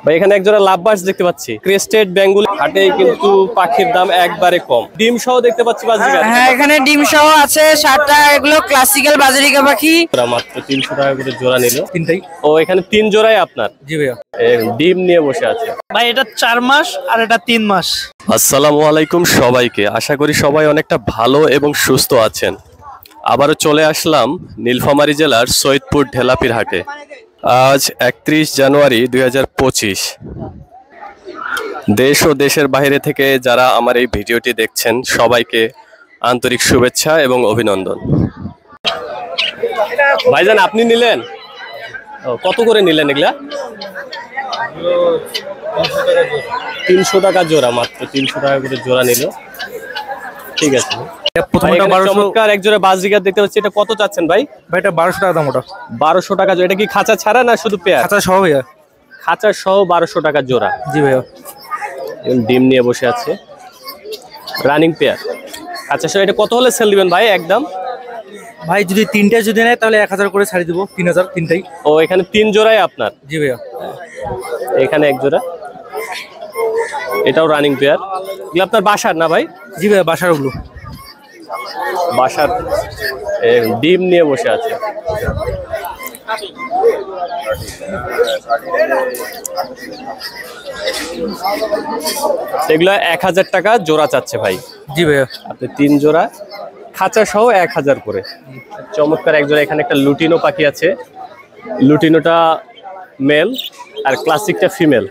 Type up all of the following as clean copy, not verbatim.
ভাই এখানে একজোড়া লাভবার্ডস দেখতে পাচ্ছি, ক্রেস্টেড বেঙ্গলি। হাটে কিন্তু পাখির দাম একবারে কম। ডিম সহ দেখতে পাচ্ছি বাজিকার। হ্যাঁ, এখানে ডিম সহ আছে 60টা। এগুলো ক্লাসিক্যাল বাজিরিকা পাখি, মাত্র 300 টাকা করে জোড়া নিল। তিনটাই? ও এখানে 3 জোড়াই আপনার? জি ভাইয়া। ডিম নিয়ে বসে আছে ভাই। এটা 4 মাস আর এটা 3 মাস। আসসালামু আলাইকুম সবাইকে, আশা করি সবাই অনেকটা ভালো এবং সুস্থ আছেন। আবারও চলে আসলাম নীলফামারী জেলার সৈয়দপুর ঢেলাপির হাটে। আজ 31 জানুয়ারি 2025। দেশ ও দেশের বাইরে থেকে যারা আমার এই ভিডিওটি দেখছেন সবাইকে আন্তরিক শুভেচ্ছা এবং অভিনন্দন। ভাইজান আপনি নিলেন? কত করে নিলেন এগুলা? 300 টাকা জোড়া। মাত্র 300 টাকা করে জোড়া নিল। ঠিক আছে। চমৎকার এক জোড়া বাজিকার দেখতে পাচ্ছি। এটা কত চাচ্ছেন ভাই? ভাই এটা 1200 টাকা দাম। ওটা 1200 টাকা জোড়া। এটা কি খাঁচা ছাড়া না শুধু পেয়ার? খাঁচা সহ ভাইয়া। খাঁচা সহ 1200 টাকা জোড়া। জি ভাইয়া। ডিম নিয়ে বসে আছে, রানিং পেয়ার। আচ্ছা স্যার, এটা কত হলে সেল দিবেন ভাই একদম? ভাই যদি তিনটা যদি নেয় তাহলে 1000 করে ছাড়ি দেবো। 3000 তিনটাই। ও এখানে 3 জোড়াই আপনার? জি ভাইয়া। এখানে এক জোড়া, এটাও রানিং পেয়ার। এগুলো আপনার বাসার না ভাই? জি ভাইয়া, বাসার ওগুলো। বাসার। ডিম নিয়ে বসে আছে। এগুলো 1000 টাকা জোড়া চাচ্ছে ভাই। জি ভাইয়া। আপনি 3 জোড়া খাঁচা সহ 1000 করে। চমৎকার এক জোড়া। এখানে একটা লুটিনো পাখি আছে। লুটিনোটা মেল আর ক্লাসিকটা ফিমেল।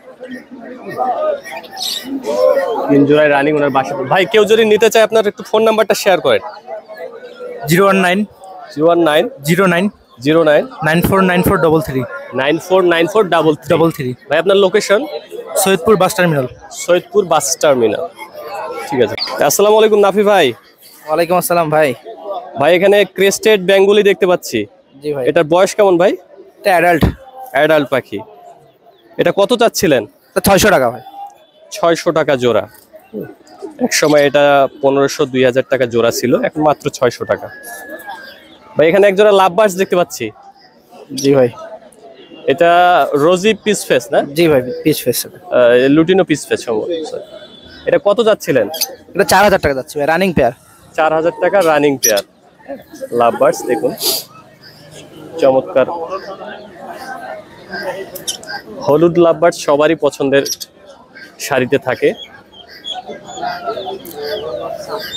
3 জোড়ায় রানিং ওনার বাসা। ভাই কেউ যদি নিতে চায় আপনার একটু ফোন নাম্বারটা শেয়ার করেন। 019 019 09 09 949433 949433। ভাই আপনার location? Saidpur bus terminal. Saidpur bus terminal. ঠিক আছে। আসসালামু আলাইকুম নাফি ভাই। ওয়ালাইকুম আসসালাম ভাই। ভাই এখানে ক্রেস্টেড বেঙ্গলি দেখতে পাচ্ছি। জি ভাই। এটার বয়স কেমন ভাই? এটা অ্যাডাল্ট পাখি। এটা কত চাচ্ছিলেন? 600 টাকা ভাই। 600 টাকা জোড়া। এক সময় এটা 1500-2000 টাকা জোড়া ছিল, এখন মাত্র 600 টাকা। ভাই এখানে এক জোড়া লাভবার্ডস দেখতে পাচ্ছি। জি ভাই। এটা রোজি পিস ফেস না? জি ভাই, piece face. Lutino piece face. এটা কত যাচ্ছিলেন? এটা 4000 টাকা যাচ্ছে ভাই, রানিং পেয়ার। 4000 টাকা রানিং পেয়ার লাভবার্ডস। দেখুন চমৎকার হলুদ লাভবার্ডস সবারই পছন্দের সারিতে থাকে।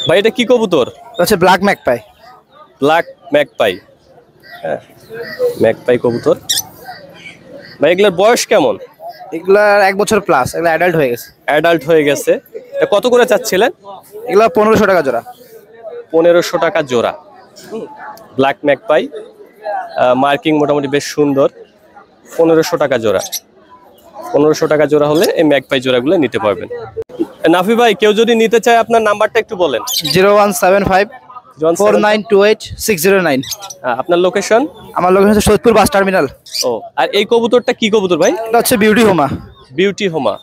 ভাই এটা কি কবুতর? হচ্ছে ব্ল্যাক ম্যাকপাই। Black magpie. হ্যাঁ, ম্যাকপাই কবুতর। ভাই এগুলোর বয়স কেমন? এগুলার 1 বছর প্লাস। এগুলা অ্যাডাল্ট হয়ে গেছে। অ্যাডাল্ট হয়ে গেছে। এটা কত করে চাচ্ছিলেন? এগুলা 1500 টাকা জোড়া। 1500 টাকা জোড়া। ব্ল্যাক ম্যাকপাই, মার্কিং মোটামুটি বেশ সুন্দর। 1500 টাকা জোড়া। 1500 টাকা জোড়া হলে এই ম্যাকপাই জোড়াগুলো নিতে পারবেন। নাফি ভাই কেউ যদি নিতে চায় আপনার নাম্বারটা একটু বলেন। 0175 4928 609। আপনার লোকেশন? আমার লোকেশন হচ্ছে সৈয়দপুর বাস টার্মিনাল। ও, আর এই কবুতরটা কি কবুতর ভাই? এটা হচ্ছে বিউটি হোমা। বিউটি হোমা।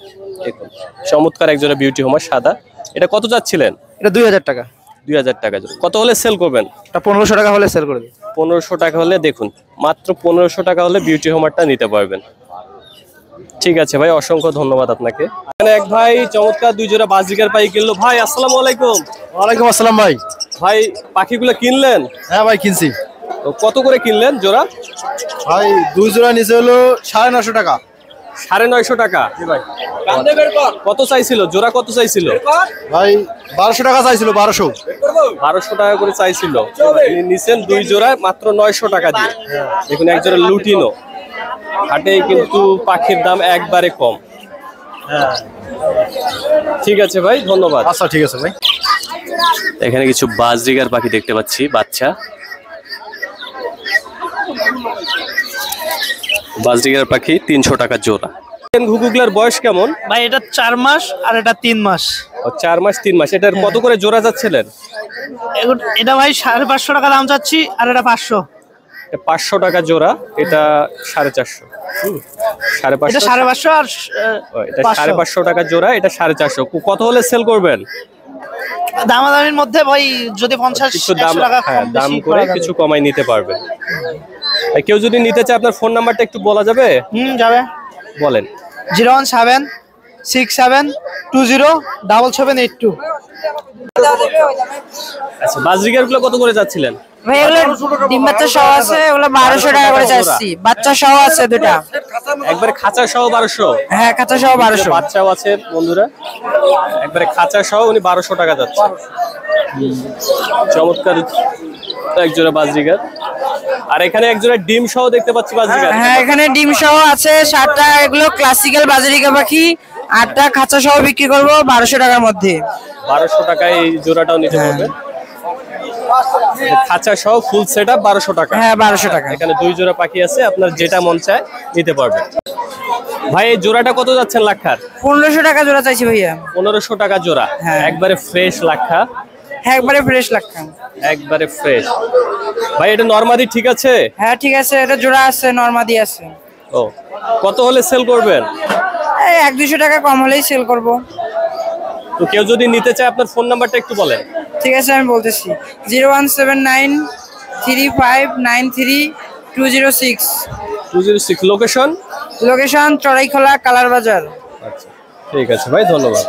দেখুন চমৎকার এক জোড়া বিউটি হোমা, সাদা। এটা কত যাচ্ছিলেন? এটা 2000 টাকা। 2000 টাকা জোড়া। কত হলে সেল করবেন? এটা 1500 টাকা হলে সেল করে দিই। 1500 টাকা হলে, দেখুন মাত্র 1500 টাকা হলে বিউটি হোমারটা নিতে পারবেন। ঠিক আছে ভাই, অসংখ্য ধন্যবাদ আপনাকে। এখানে এক ভাই চমৎকার 2 জোড়া বাজিকার পাখি কিনলো। ভাই আসসালামু আলাইকুম। ওয়ালাইকুম আসসালাম ভাই। ভাই পাখিগুলো কিনলেন? হ্যাঁ ভাই, কিনছি। তো কত করে কিনলেন জোড়া? ভাই 2 জোড়া নিচে হলো 950 টাকা। 950 টাকা? ভাই কত চাইছিল জোড়া? কত চাইছিল ভাই? 1200 টাকা চাইছিল। 1200 টাকা করে চাইছিল। নিছেন 2 জোড়া মাত্র 900 টাকা দিয়ে। দেখুন এক জোড়া লুটিনো। হাটে কিন্তু পাখির দাম একবারে কম। ঠিক আছে ভাই, ধন্যবাদ। আচ্ছা ঠিক আছে ভাই। এখানে কিছু বাজরিগার পাখি দেখতে পাচ্ছি, বাচ্চা বাজরিগার পাখি 300 টাকা জোড়া। ঘুঘুগুলার বয়স কেমন ভাই? এটা 4 মাস আর এটা 3 মাস। 4 মাস 3 মাস। এটার কত করে জোড়া যাচ্ছিলেন? এটা ভাই 550 টাকা দাম চাচ্ছি, আর এটা 500। 500 টাকা জোড়া। এটা 450। 550। এটা 550 আর এটা 550 টাকা জোড়া। এটা 450। কত হলে সেল করবেন? দামাদামির মধ্যে ভাই, যদি 50 টাকা দাম করে কিছু কমাই নিতে পারবেন। কেউ যদি নিতে চায় আপনার ফোন নাম্বারটা একটু বলা যাবে? যাবে। বলেন। 01767207782। আচ্ছা, বাজরিগার গুলো কত করে যাচ্ছিলেন? ভাই এগুলো ডিম বাচ্চা সহ আছে, এগুলো 1200 টাকা করে চাচ্ছি। বাচ্চা সহ আছে দুটা। একবারে খাঁচা সহ 1200? হ্যাঁ, খাঁচা সহ 1200। বাচ্চাও আছে বন্ধুরা, একবারে খাঁচা সহ উনি 1200 টাকা যাচ্ছে। চমৎকার এক জোড়া বাজরিগার। আর এখানে এক জোড়া ডিম সহ দেখতে পাচ্ছি বাজরিগার। হ্যাঁ, এখানে ডিম সহ আছে 7টা। এগুলো ক্লাসিক্যাল বাজরিকা পাখি। 8টা খাঁচা সহ বিক্রি করব 1200 টাকার মধ্যে। 1200 টাকায় এই জোড়াটাও নিতে পারবেন। খাঁচা সহ ফুল সেটআপ 1200 টাকা। হ্যাঁ, 1200 টাকা। এখানে 2 জোড়া পাখি আছে, আপনার যেটা মন চায় নিতে পারবেন। ভাই এই জোড়াটা কত যাচ্ছেন লাক্ষার? 1500 টাকা জোড়া চাইছি ভাইয়া। 1500 টাকা জোড়া। হ্যাঁ। একবারে ফ্রেশ লাক্ষা। হ্যাঁ, একবারে ফ্রেশ লাক্ষা। একবারে ফ্রেশ। ভাই এটা নরমাদি ঠিক আছে? হ্যাঁ, ঠিক আছে। এটা জোড়া আছে, নরমাদি আছে। ও, কত হলে সেল করবেন? এই 100-200 টাকা কম হলেই সেল করব। তো কেউ যদি নিতে চায় আপনার ফোন নাম্বারটা একটু বলেন। ঠিক আছে, আমি বলতেছি 01793593206। 206। লোকেশন? লোকেশন চড়াইখোলা কালার বাজার। আচ্ছা, ঠিক আছে ভাই, ধন্যবাদ।